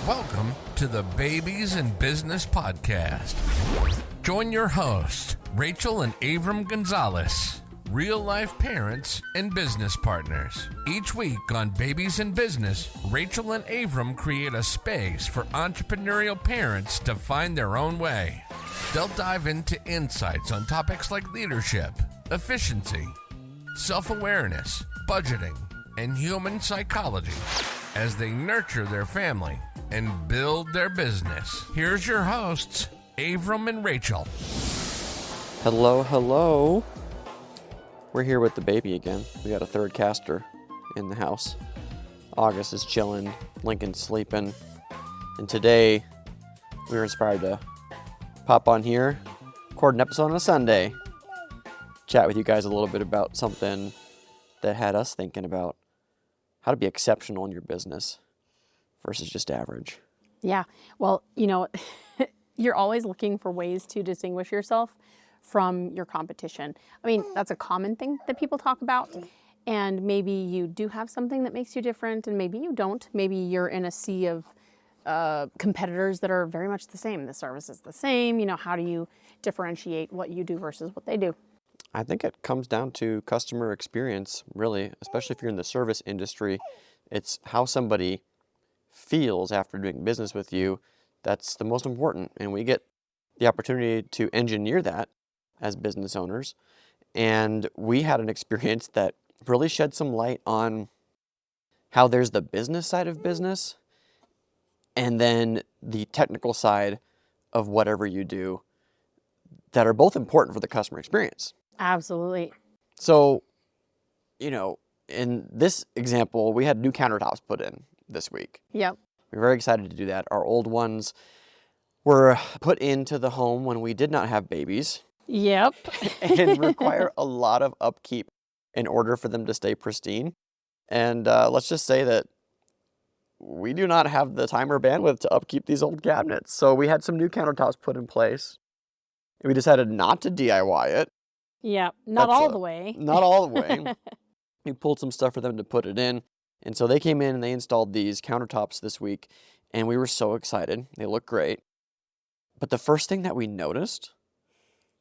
Welcome to the Babies in Business Podcast. Join your hosts, Rachel and Avram Gonzalez, real-life parents and business partners. Each week on Babies in Business, Rachel and Avram create a space for entrepreneurial parents to find their own way. They'll dive into insights on topics like leadership, efficiency, self-awareness, budgeting, and human psychology as they nurture their family and build their business. Here's your hosts, Avram and Rachel. Hello. We're here with the baby again. We got a third caster in the house. August is chilling, Lincoln's sleeping, and today we were inspired to pop on here, record an episode on a Sunday, chat with you guys a little bit about something that had us thinking about how to be exceptional in your business versus just average. Yeah, well, you're always looking for ways to distinguish yourself from your competition. I mean, that's a common thing that people talk about. And maybe you do have something that makes you different, and maybe you don't. Maybe you're in a sea of competitors that are very much the same. The service is the same. How do you differentiate what you do versus what they do? I think it comes down to customer experience, really, especially if you're in the service industry. It's how somebody feels after doing business with you. That's the most important. And we get the opportunity to engineer that as business owners. And we had an experience that really shed some light on how there's the business side of business and then the technical side of whatever you do that are both important for the customer experience. Absolutely. So, in this example, we had new countertops put in this week. Yep. We were very excited to do that. Our old ones were put into the home when we did not have babies. Yep. And require a lot of upkeep in order for them to stay pristine. And let's just say that we do not have the time or bandwidth to upkeep these old cabinets. So we had some new countertops put in place. And we decided not to DIY it. Yeah, not all the way. Not all the way. We pulled some stuff for them to put it in. And so they came in and they installed these countertops this week. And we were so excited. They look great. But the first thing that we noticed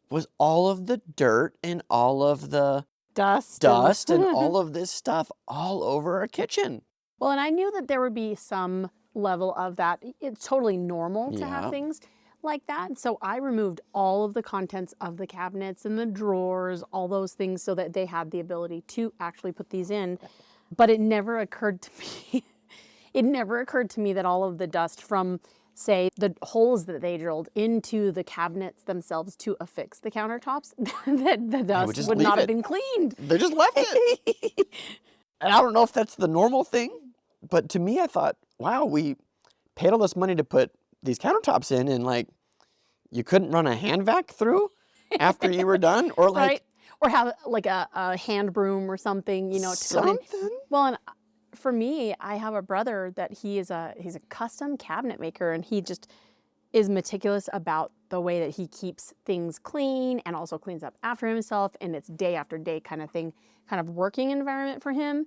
was all of the dirt and all of the dust and all of this stuff all over our kitchen. Well, and I knew that there would be some level of that. It's totally normal to have things like that. So I removed all of the contents of the cabinets and the drawers, all those things, so that they had the ability to actually put these in. But it never occurred to me, that all of the dust from, say, the holes that they drilled into the cabinets themselves to affix the countertops, that the dust would not have been cleaned. They just left it. And I don't know if that's the normal thing, but to me, I thought, wow, we paid all this money to put these countertops in, and you couldn't run a hand vac through after you were done, or right. Or have a hand broom or something, something. To put in. Well, and for me, I have a brother that he's a custom cabinet maker, and he just is meticulous about the way that he keeps things clean and also cleans up after himself, and it's day after day kind of thing, kind of working environment for him.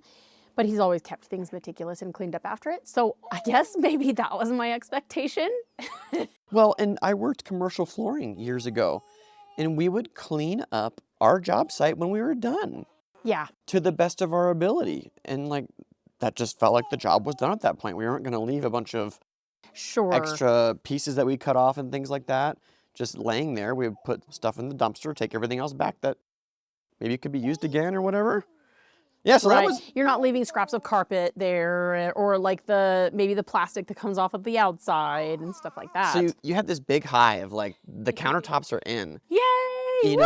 But he's always kept things meticulous and cleaned up after it. So I guess maybe that was my expectation. Well, and I worked commercial flooring years ago, and we would clean up our job site when we were done. Yeah. To the best of our ability. And that just felt like the job was done at that point. We weren't going to leave a bunch of extra pieces that we cut off and things like that just laying there. We would put stuff in the dumpster, take everything else back that maybe could be used again or whatever. Yeah, so that was... You're not leaving scraps of carpet there, or maybe the plastic that comes off of the outside and stuff like that. So you had this big high of the countertops are in. Yay!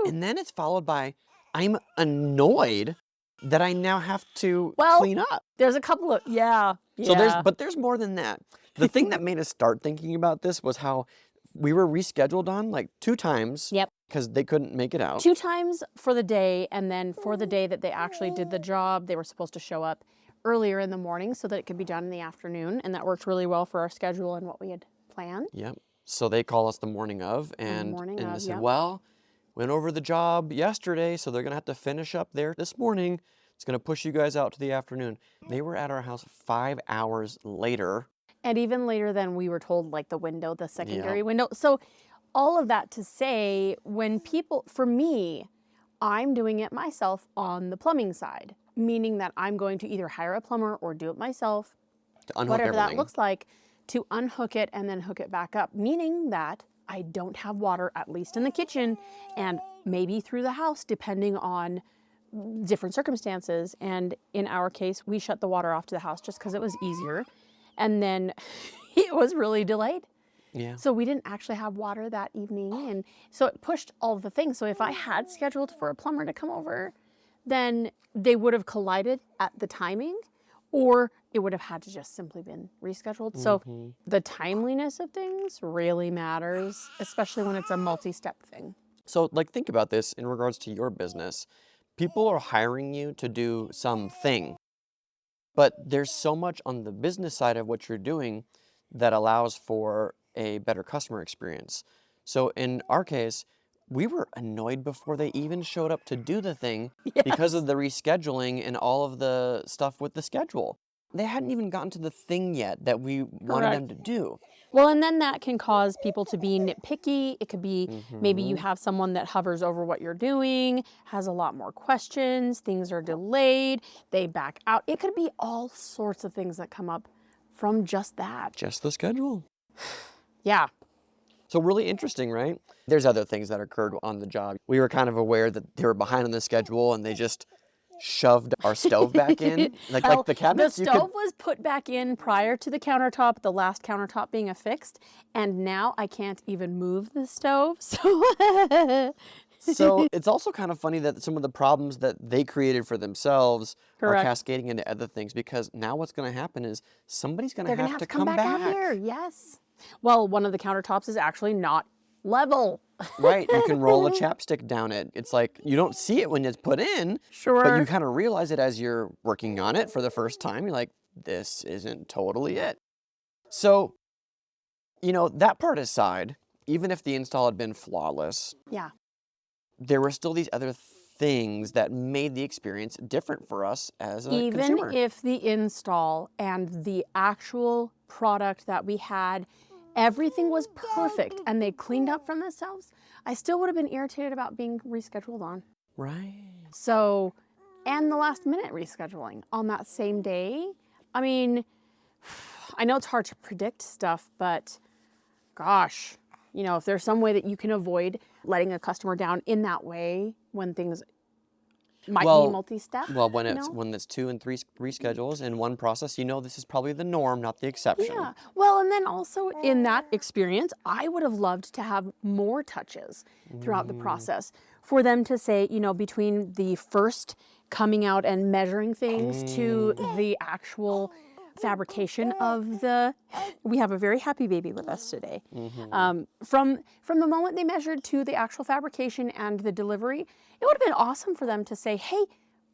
And then it's followed by, I'm annoyed that I now have to clean up. There's a couple of, So there's more than that. The thing that made us start thinking about this was how we were rescheduled on 2 times. Yep. Because they couldn't make it out. 2 times for the day, and then for the day that they actually did the job, they were supposed to show up earlier in the morning so that it could be done in the afternoon, and that worked really well for our schedule and what we had planned. Yep. So they call us the morning of, and they said, well, went over the job yesterday, so they're going to have to finish up there this morning. It's going to push you guys out to the afternoon. They were at our house 5 hours later And even later than we were told, like the window, the secondary Yeah. window. So all of that to say, when people, for me, I'm doing it myself on the plumbing side, meaning that I'm going to either hire a plumber or do it myself, To unhook whatever that everything. looks like, to unhook it and then hook it back up, meaning that I don't have water, at least in the kitchen, and maybe through the house, depending on different circumstances. And in our case, we shut the water off to the house just because it was easier. And then it was really delayed. Yeah. So we didn't actually have water that evening. And so it pushed all of the things. So if I had scheduled for a plumber to come over, then they would have collided at the timing, or it would have had to just simply been rescheduled. So the timeliness of things really matters, especially when it's a multi-step thing. So, like, think about this in regards to your business. People are hiring you to do something, but there's so much on the business side of what you're doing that allows for a better customer experience. So, in our case, we were annoyed before they even showed up to do the thing because of the rescheduling and all of the stuff with the schedule. They hadn't even gotten to the thing yet that we wanted them to do. Well, and then that can cause people to be nitpicky. It could be maybe you have someone that hovers over what you're doing, has a lot more questions, things are delayed, they back out. It could be all sorts of things that come up from just that. Just the schedule. Yeah. So really interesting, right? There's other things that occurred on the job. We were kind of aware that they were behind on the schedule and they just shoved our stove back in. Like the cabinets. The stove was put back in prior to the countertop, the last countertop being affixed, and now I can't even move the stove. So it's also kind of funny that some of the problems that they created for themselves are cascading into other things, because now what's going to happen is somebody's going to have to come back out here. Yes. Well, one of the countertops is actually not level. Right, you can roll a chapstick down it. It's like you don't see it when it's put in, but you kind of realize it as you're working on it for the first time. You're like, this isn't totally it. So, that part aside, even if the install had been flawless, there were still these other things that made the experience different for us as a consumer. Even if the install and the actual product that we had, everything was perfect and they cleaned up from themselves, I still would have been irritated about being rescheduled on. Right. So, and the last minute rescheduling on that same day. I mean, I know it's hard to predict stuff, but gosh, if there's some way that you can avoid letting a customer down in that way when things might be multi-step. Well, when it's 2 and 3 reschedules in one process, this is probably the norm, not the exception. Yeah. Well, and then also in that experience, I would have loved to have more touches throughout the process for them to say, between the first coming out and measuring things to the actual fabrication of we have a very happy baby with us today. From the moment they measured to the actual fabrication and the delivery, it would have been awesome for them to say, hey,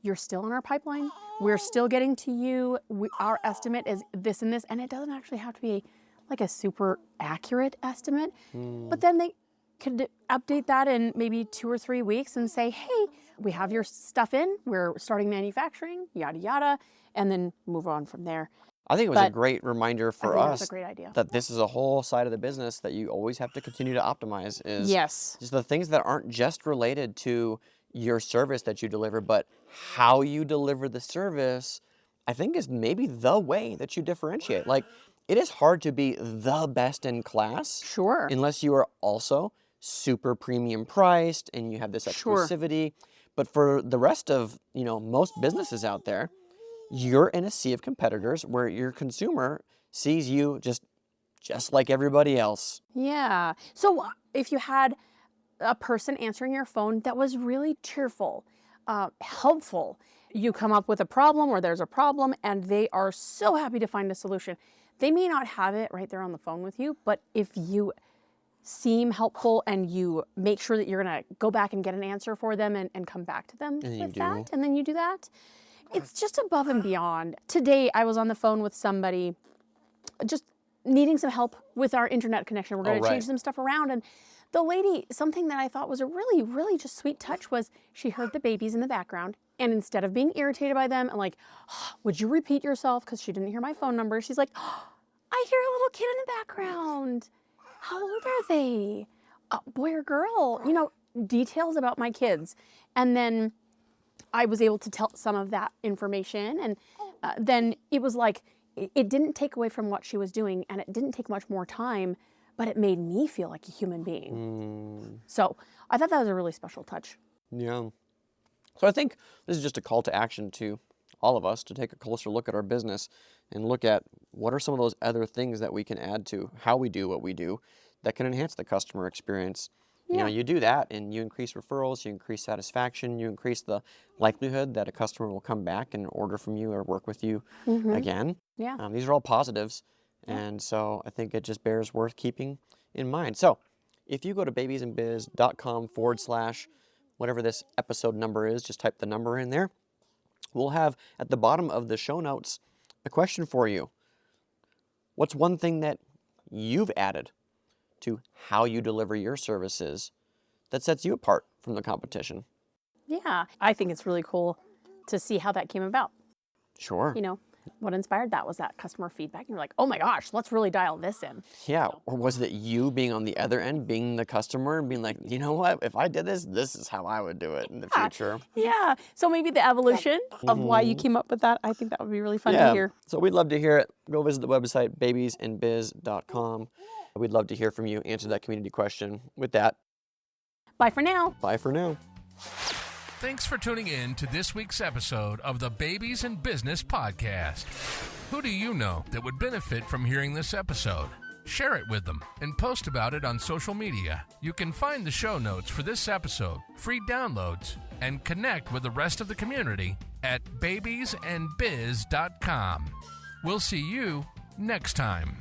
you're still in our pipeline. We're still getting to you. Our estimate is this and this. And it doesn't actually have to be like a super accurate estimate. But then they could update that in maybe 2 or 3 weeks and say, hey, we have your stuff in. We're starting manufacturing, yada, yada, and then move on from there. I think it was a great reminder for us that's a great idea. that this is a whole side of the business that you always have to continue to optimize, is just the things that aren't just related to your service that you deliver, but how you deliver the service, I think is maybe the way that you differentiate. Like, it is hard to be the best in class. Sure. Unless you are also super premium priced and you have this exclusivity. But for the rest of, most businesses out there, you're in a sea of competitors where your consumer sees you just like everybody else. Yeah. So if you had a person answering your phone that was really cheerful, helpful, you come up with a problem or there's a problem and they are so happy to find a solution. They may not have it right there on the phone with you, but if you seem helpful and you make sure that you're going to go back and get an answer for them and come back to them with that, and then you do that, it's just above and beyond. Today, I was on the phone with somebody just needing some help with our internet connection. We're going to change some stuff around. And the lady, something that I thought was a really, really just sweet touch was she heard the babies in the background. And instead of being irritated by them and like, oh, would you repeat yourself? Because she didn't hear my phone number. She's like, oh, I I hear a little kid in the background. How old are they? Boy or girl? Details about my kids. And then I was able to tell some of that information. And then it was like, it didn't take away from what she was doing, and it didn't take much more time, but it made me feel like a human being. So I thought that was a really special touch. Yeah. So I think this is just a call to action to all of us to take a closer look at our business and look at what are some of those other things that we can add to how we do what we do that can enhance the customer experience. Yeah. You do that and you increase referrals, you increase satisfaction, you increase the likelihood that a customer will come back and order from you or work with you again. Yeah. These are all positives. And so I think it just bears worth keeping in mind. So if you go to babiesandbiz.com/ whatever this episode number is, just type the number in there. We'll have at the bottom of the show notes a question for you. What's one thing that you've added to how you deliver your services that sets you apart from the competition? Yeah. I think it's really cool to see how that came about. Sure. What inspired that was that customer feedback. And you're like, oh my gosh, let's really dial this in. Yeah. Or was it you being on the other end, being the customer and being like, you know what, if I did this, this is how I would do it in the future. Yeah. So maybe the evolution of why you came up with that, I think that would be really fun to hear. So we'd love to hear it. Go visit the website, babiesandbiz.com. We'd love to hear from you. Answer that community question. With that, Bye for now. bye for now. Thanks for tuning in to this week's episode of the Babies in Business podcast. Who do you know that would benefit from hearing this episode? Share it with them and post about it on social media. You can find the show notes for this episode, free downloads, and connect with the rest of the community at babiesandbiz.com. We'll see you next time.